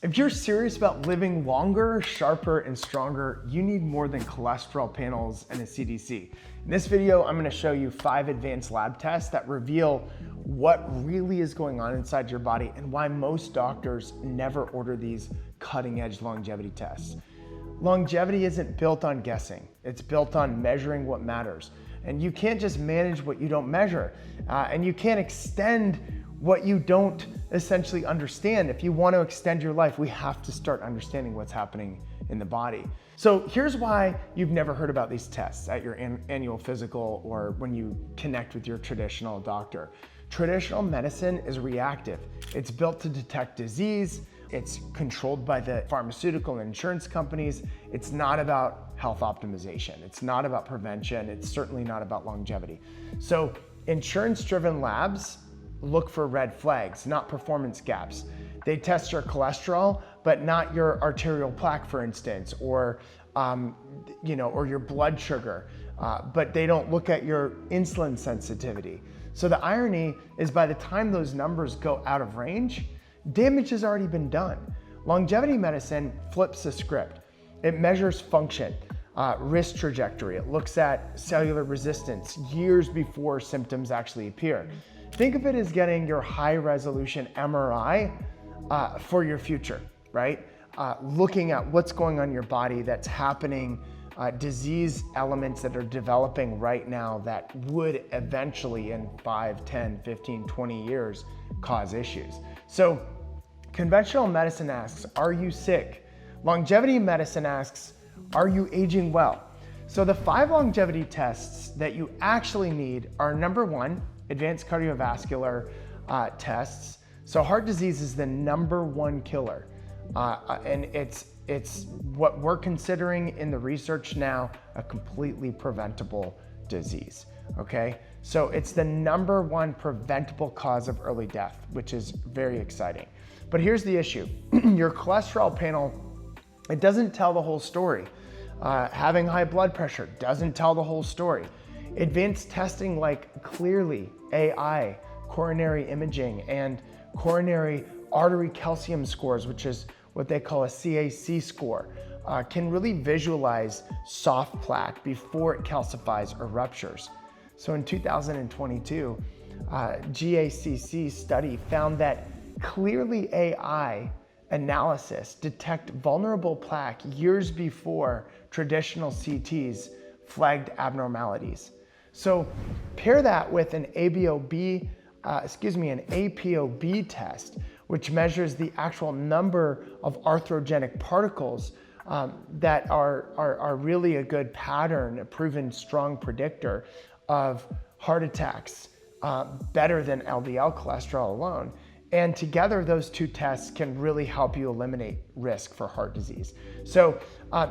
If you're serious about living longer, sharper, and stronger, you need more than cholesterol panels and a CDC. In this video, I'm gonna show you 5 advanced lab tests that reveal what really is going on inside your body and why most doctors never order these cutting-edge longevity tests. Longevity isn't built on guessing. It's built on measuring what matters. And you can't just manage what you don't measure. And you can't extend what you don't essentially understand. If you want to extend your life, we have to start understanding what's happening in the body. So here's why you've never heard about these tests at your annual physical or when you connect with your traditional doctor. Traditional medicine is reactive. It's built to detect disease. It's controlled by the pharmaceutical and insurance companies. It's not about health optimization. It's not about prevention. It's certainly not about longevity. So insurance-driven labs look for red flags, not performance gaps. They test your cholesterol, but not your arterial plaque, for instance, or or your blood sugar. But they don't look at your insulin sensitivity. So the irony is, by the time those numbers go out of range, damage has already been done. Longevity medicine flips the script. It measures function, risk trajectory. It looks at cellular resistance years before symptoms actually appear. Think of it as getting your high-resolution MRI for your future, right? Looking at what's going on in your body that's happening, disease elements that are developing right now that would eventually in 5, 10, 15, 20 years cause issues. So conventional medicine asks, are you sick? Longevity medicine asks, are you aging well? So the 5 longevity tests that you actually need are: number 1, advanced cardiovascular tests. So heart disease is the number 1 killer. And it's what we're considering in the research now a completely preventable disease, okay? So it's the number 1 preventable cause of early death, which is very exciting. But here's the issue. Your cholesterol panel, it doesn't tell the whole story. Having high blood pressure doesn't tell the whole story. Advanced testing like Clearly, AI, coronary imaging, and coronary artery calcium scores, which is what they call a CAC score, can really visualize soft plaque before it calcifies or ruptures. So in 2022, GACC study found that Clearly AI analysis detect vulnerable plaque years before traditional CTs flagged abnormalities. So pair that with an ApoB test, which measures the actual number of arthrogenic particles that are really a good pattern, a proven strong predictor of heart attacks, better than LDL cholesterol alone. And together, those 2 tests can really help you eliminate risk for heart disease. So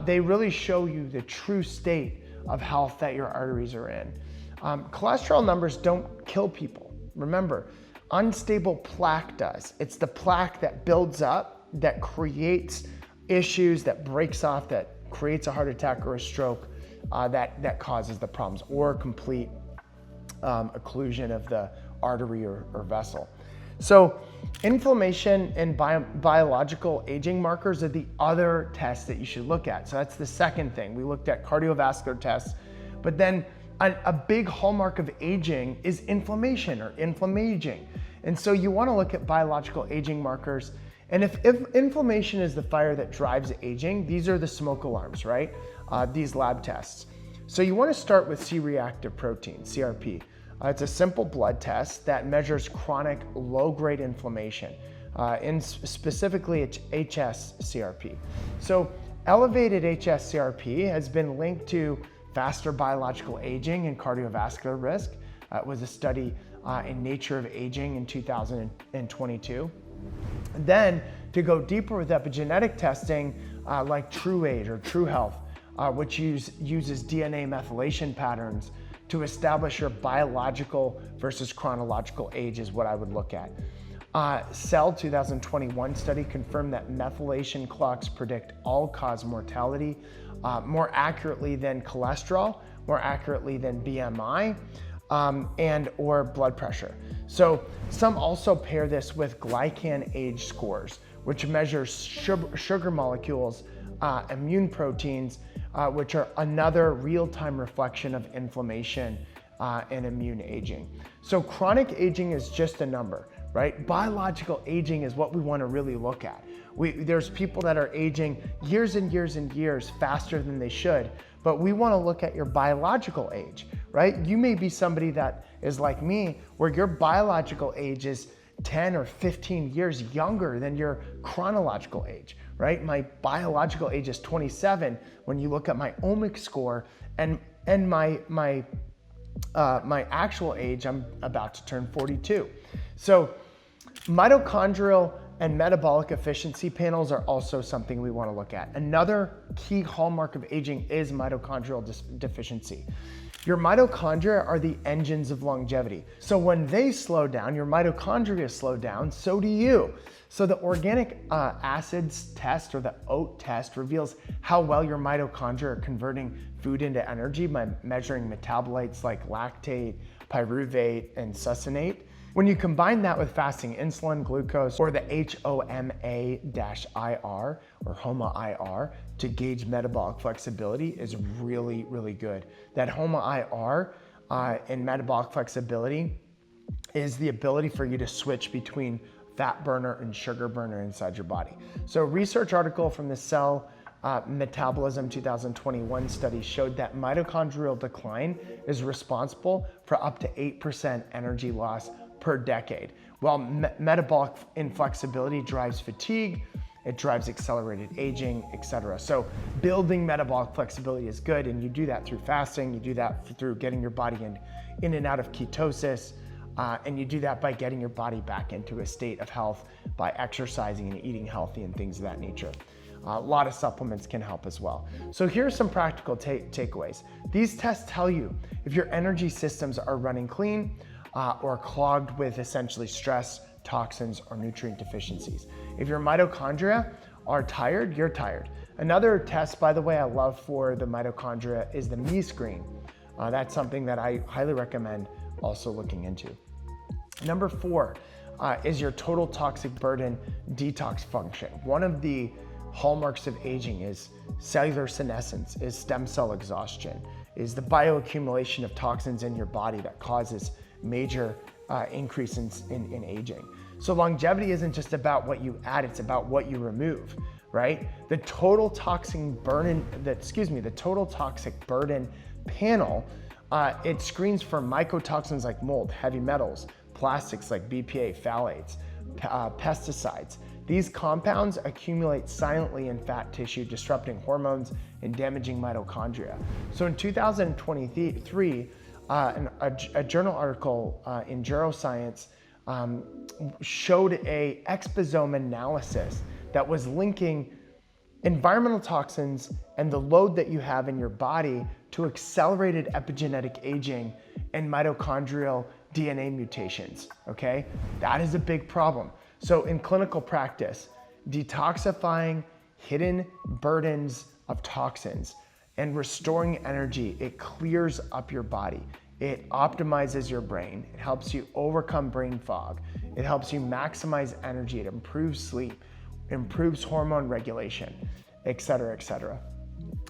they really show you the true state of health that your arteries are in. Cholesterol numbers don't kill people. Remember, unstable plaque does. It's the plaque that builds up, that creates issues, that breaks off, that creates a heart attack or a stroke, that causes the problems, or complete occlusion of the artery or vessel. So inflammation and biological aging markers are the other tests that you should look at. So that's the second thing. We looked at cardiovascular tests, but then a big hallmark of aging is inflammation or inflammaging. And so you want to look at biological aging markers. And if inflammation is the fire that drives aging, these are the smoke alarms, right? These lab tests. So you want to start with C-reactive protein, CRP. It's a simple blood test that measures chronic low-grade inflammation. Specifically, it's HS-CRP. So elevated HS-CRP has been linked to faster biological aging and cardiovascular risk. It was a study in Nature of Aging in 2022. Then to go deeper with epigenetic testing like TrueAge or TrueHealth, which uses DNA methylation patterns to establish your biological versus chronological age, is what I would look at. Cell 2021 study confirmed that methylation clocks predict all-cause mortality more accurately than cholesterol, more accurately than BMI, and or blood pressure. So some also pair this with glycan age scores, which measures sugar molecules, immune proteins, which are another real-time reflection of inflammation and immune aging. So chronic aging is just a number, right? Biological aging is what we want to really look at. There's people that are aging years and years and years faster than they should, but we want to look at your biological age, right? You may be somebody that is like me, where your biological age is 10 or 15 years younger than your chronological age, right? My biological age is 27 when you look at my omic score, and my actual age, I'm about to turn 42. So mitochondrial and metabolic efficiency panels are also something we want to look at. Another key hallmark of aging is mitochondrial deficiency. Your mitochondria are the engines of longevity. So when they slow down, your mitochondria slow down, so do you. So the organic acids test, or the OAT test, reveals how well your mitochondria are converting food into energy by measuring metabolites like lactate, pyruvate, and succinate. When you combine that with fasting insulin, glucose, or the HOMA-IR or HOMA-IR to gauge metabolic flexibility is really, really good. That HOMA-IR in metabolic flexibility is the ability for you to switch between fat burner and sugar burner inside your body. So a research article from the Cell Metabolism 2021 study showed that mitochondrial decline is responsible for up to 8% energy loss per decade, while metabolic inflexibility drives fatigue, it drives accelerated aging, etc. So building metabolic flexibility is good, and you do that through fasting, you do that through getting your body in and out of ketosis, and you do that by getting your body back into a state of health by exercising and eating healthy and things of that nature. A lot of supplements can help as well. So here are some practical takeaways. These tests tell you if your energy systems are running clean, or clogged with essentially stress, toxins, or nutrient deficiencies. If your mitochondria are tired, you're tired. Another test, by the way, I love for the mitochondria is the Me screen. That's something that I highly recommend also looking into. Number 4 is your total toxic burden detox function. One of the hallmarks of aging is cellular senescence, is stem cell exhaustion, is the bioaccumulation of toxins in your body that causes major increase in aging. So longevity isn't just about what you add, it's about what you remove, right? The total toxic burden panel, it screens for mycotoxins like mold, heavy metals, plastics like BPA, phthalates, pesticides. These compounds accumulate silently in fat tissue, disrupting hormones and damaging mitochondria. So in 2023, a journal article in Neuroscience showed a exposome analysis that was linking environmental toxins and the load that you have in your body to accelerated epigenetic aging and mitochondrial DNA mutations, okay? That is a big problem. So in clinical practice, detoxifying hidden burdens of toxins and restoring energy, it clears up your body. It optimizes your brain. It helps you overcome brain fog. It helps you maximize energy. It improves sleep, improves hormone regulation, et cetera, et cetera.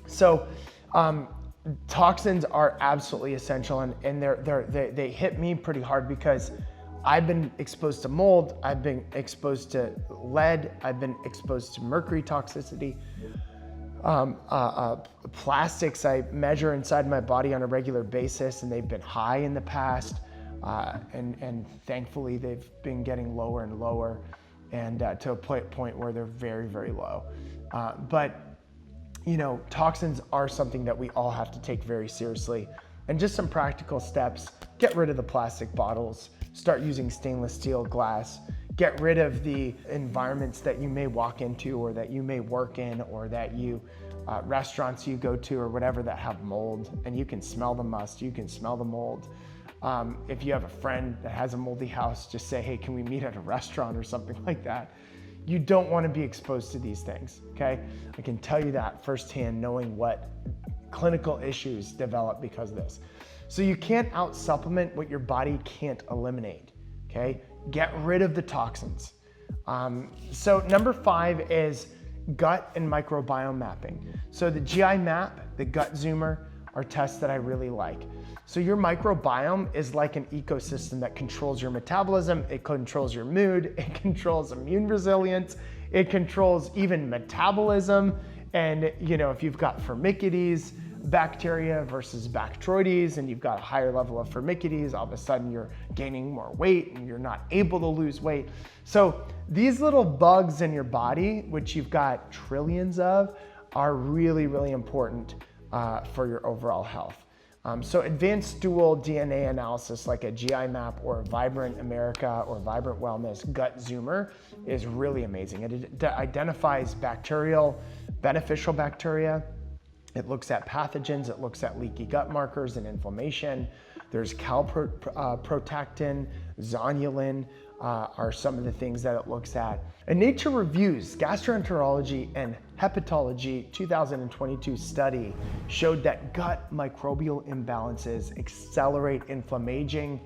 So toxins are absolutely essential, and they hit me pretty hard because I've been exposed to mold, I've been exposed to lead, I've been exposed to mercury toxicity, plastics I measure inside my body on a regular basis, and they've been high in the past, and thankfully they've been getting lower and lower, and to a point where they're very, very low. But you know, toxins are something that we all have to take very seriously. And just some practical steps: get rid of the plastic bottles, start using stainless steel glass, get rid of the environments that you may walk into or that you may work in, or that you, restaurants you go to or whatever that have mold, and you can smell the must, you can smell the mold. If you have a friend that has a moldy house, just say, hey, can we meet at a restaurant or something like that? You don't want to be exposed to these things, okay? I can tell you that firsthand, knowing what clinical issues develop because of this. So you can't out-supplement what your body can't eliminate, okay? Get rid of the toxins. So number 5 is gut and microbiome mapping. So the GI map, the gut zoomer are tests that I really like. So your microbiome is like an ecosystem that controls your metabolism, it controls your mood, it controls immune resilience, it controls even metabolism. And if you've got Firmicutes bacteria versus Bacteroides, and you've got a higher level of Firmicutes, all of a sudden you're gaining more weight and you're not able to lose weight. So these little bugs in your body, which you've got trillions of, are really, really important for your overall health. So advanced dual DNA analysis like a GI map or Vibrant America or Vibrant Wellness Gut Zoomer is really amazing. It identifies beneficial bacteria. It looks at pathogens, it looks at leaky gut markers and inflammation. There's calprotectin, zonulin are some of the things that it looks at. A Nature Reviews Gastroenterology and Hepatology 2022 study showed that gut microbial imbalances accelerate inflammation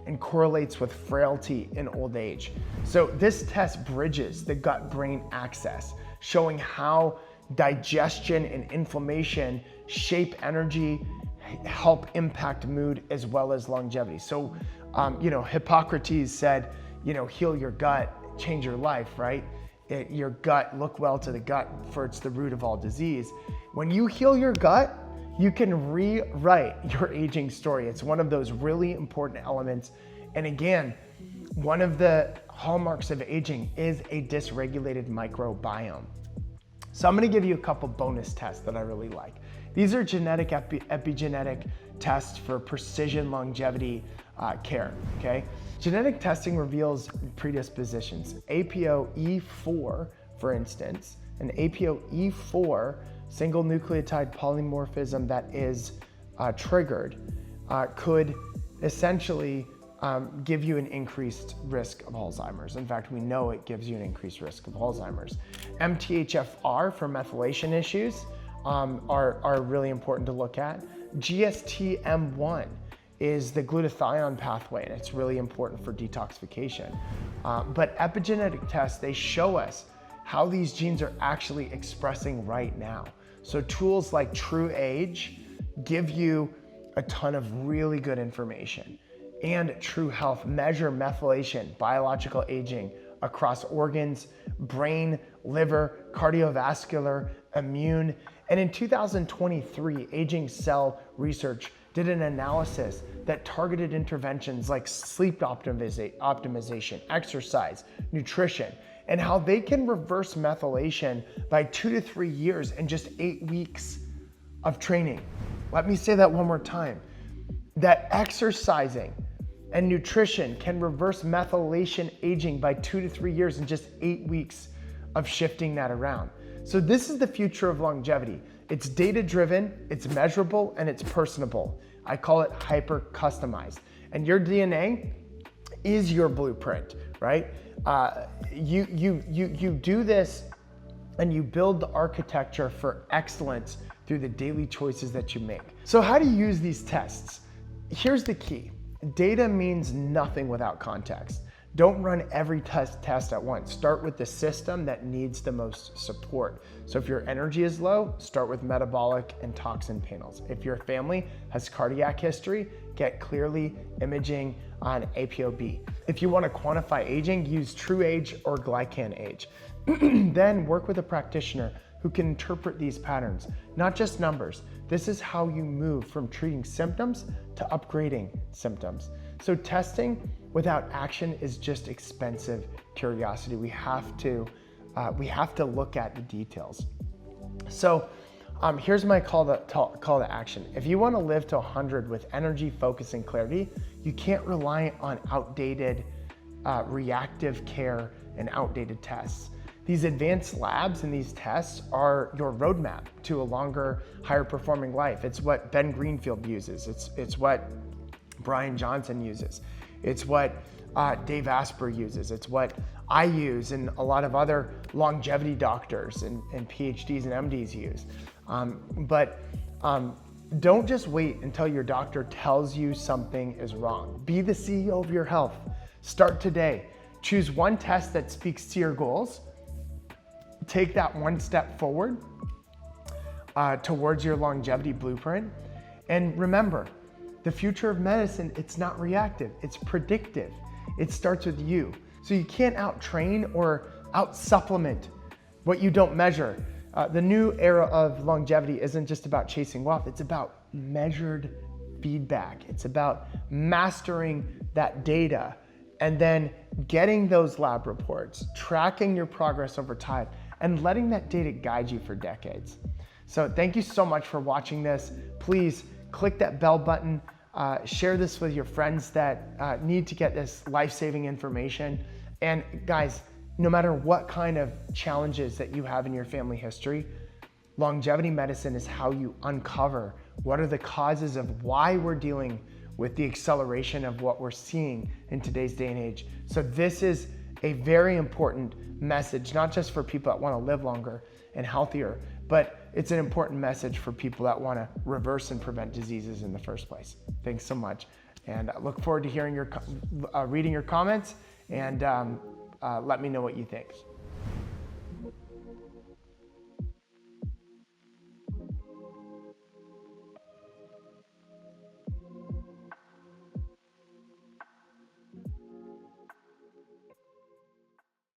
and correlates with frailty in old age. So this test bridges the gut-brain axis, showing how digestion and inflammation shape energy, help impact mood as well as longevity. So, Hippocrates said, heal your gut, change your life, right? Your gut, look well to the gut, for it's the root of all disease. When you heal your gut, you can rewrite your aging story. It's one of those really important elements. And again, one of the hallmarks of aging is a dysregulated microbiome. So I'm gonna give you a couple bonus tests that I really like. These are genetic epigenetic tests for precision longevity care, okay? Genetic testing reveals predispositions. ApoE4, for instance, an ApoE4 single nucleotide polymorphism that is triggered could essentially give you an increased risk of Alzheimer's. In fact, we know it gives you an increased risk of Alzheimer's. MTHFR for methylation issues are really important to look at. GSTM1 is the glutathione pathway, and it's really important for detoxification. But epigenetic tests, they show us how these genes are actually expressing right now. So tools like TrueAge give you a ton of really good information. And True Health measure methylation, biological aging across organs, brain, liver, cardiovascular, immune. And in 2023, Aging Cell Research did an analysis that targeted interventions like sleep optimization, exercise, nutrition, and how they can reverse methylation by 2 to 3 years in just 8 weeks of training. Let me say that one more time. That exercising and nutrition can reverse methylation aging by 2 to 3 years in just 8 weeks of shifting that around. So this is the future of longevity. It's data-driven, it's measurable, and it's personable. I call it hyper-customized. And your DNA is your blueprint, right? You do this and you build the architecture for excellence through the daily choices that you make. So how do you use these tests? Here's the key. Data means nothing without context. Don't run every test at once. Start with the system that needs the most support. So if your energy is low, start with metabolic and toxin panels. If your family has cardiac history, get clearly imaging on ApoB. If you want to quantify aging, use TrueAge or GlycanAge. Then work with a practitioner who can interpret these patterns, not just numbers. This is how you move from treating symptoms to upgrading symptoms. So testing without action is just expensive curiosity. We have to look at the details. So here's my call to action. If you want to live to 100 with energy, focus, and clarity, you can't rely on outdated reactive care and outdated tests. These advanced labs and these tests are your roadmap to a longer, higher performing life. It's what Ben Greenfield uses. It's what Brian Johnson uses. It's what Dave Asper uses. It's what I use and a lot of other longevity doctors and PhDs and MDs use. Don't just wait until your doctor tells you something is wrong. Be the CEO of your health. Start today. Choose one test that speaks to your goals. Take that one step forward towards your longevity blueprint. And remember, the future of medicine, it's not reactive, it's predictive. It starts with you. So you can't out-train or out-supplement what you don't measure. The new era of longevity isn't just about chasing wealth, it's about measured feedback. It's about mastering that data and then getting those lab reports, tracking your progress over time, and letting that data guide you for decades. So thank you so much for watching this. Please click that bell button, share this with your friends that need to get this life-saving information. And guys, no matter what kind of challenges that you have in your family history, longevity medicine is how you uncover what are the causes of why we're dealing with the acceleration of what we're seeing in today's day and age. So this is a very important message, not just for people that want to live longer and healthier, but it's an important message for people that want to reverse and prevent diseases in the first place. Thanks so much. And I look forward to hearing reading your comments, and let me know what you think.